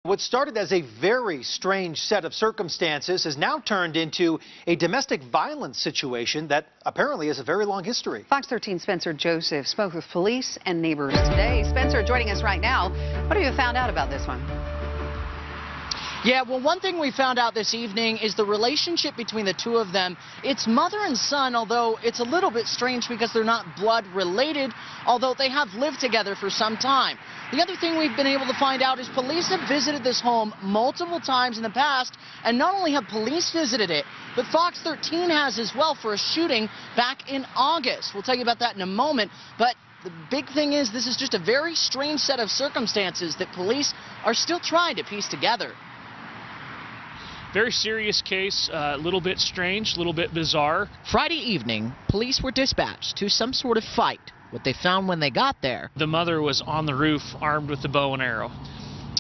What started as a very strange set of circumstances has now turned into a domestic violence situation that apparently has a very long history. Fox 13 Spencer Joseph spoke with police and neighbors today. Spencer joining us right now. What have you found out about this one? Yeah, well, one thing we found out this evening is the relationship between the two of them. It's mother and son, although it's a little bit strange because they're not blood related, although they have lived together for some time. The other thing we've been able to find out is police have visited this home multiple times in the past, and not only have police visited it, but Fox 13 has as well for a shooting back in August. We'll tell you about that in a moment, but the big thing is this is just a very strange set of circumstances that police are still trying to piece together. Very serious case, a little bit strange, a little bit bizarre. Friday evening, police were dispatched to some sort of fight. What they found when they got there: the mother was on the roof armed with a bow and arrow,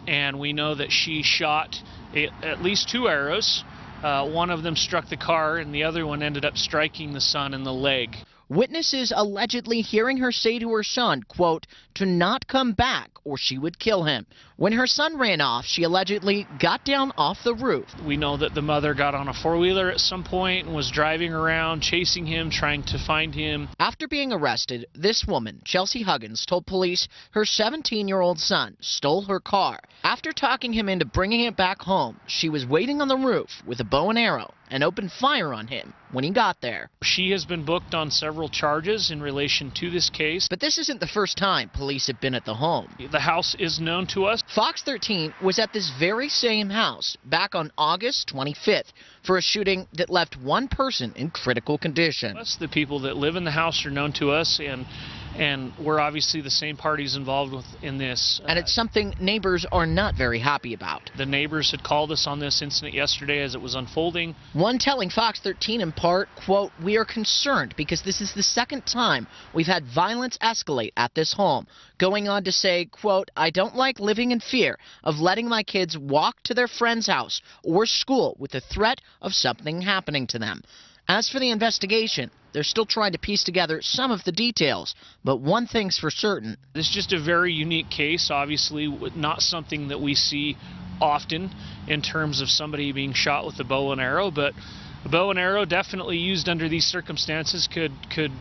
and we know that she shot at least 2 arrows. One of them struck the car and the other one ended up striking the son in the leg. Witnesses allegedly hearing her say to her son, quote, to not come back or she would kill him. When her son ran off, she allegedly got down off the roof. We know that the mother got on a four-wheeler at some point and was driving around, chasing him, trying to find him. After being arrested, this woman, Chelsea Huggins, told police her 17-year-old son stole her car. After talking him into bringing it back home, she was waiting on the roof with a bow and arrow and opened fire on him when he got there. She has been booked on several charges in relation to this case. But this isn't the first time police have been at the home. The house is known to us. Fox 13 was at this very same house back on August 25th for a shooting that left one person in critical condition. The people that live in the house are known to us, and we're obviously the same parties involved in this. And it's something neighbors are not very happy about. The neighbors had called us on this incident yesterday as it was unfolding. One telling Fox 13 in part, quote, we are concerned because this is the second time we've had violence escalate at this home. Going on to say, quote, I don't like living in fear of letting my kids walk to their friend's house or school with the threat of something happening to them. As for the investigation, they're still trying to piece together some of the details, but one thing's for certain. This is just a very unique case, obviously not something that we see often in terms of somebody being shot with a bow and arrow, but a bow and arrow definitely used under these circumstances could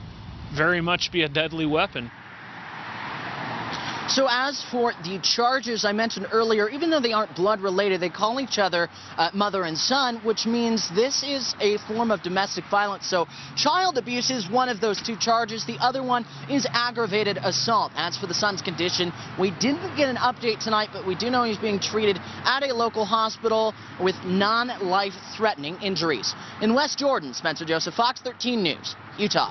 very much be a deadly weapon. So as for the charges I mentioned earlier, even though they aren't blood related, they call each other mother and son, which means this is a form of domestic violence. So child abuse is one of those 2 charges. The other one is aggravated assault. As for the son's condition, we didn't get an update tonight, but we do know he's being treated at a local hospital with non-life-threatening injuries. In West Jordan, Spencer Joseph, Fox 13 News, Utah.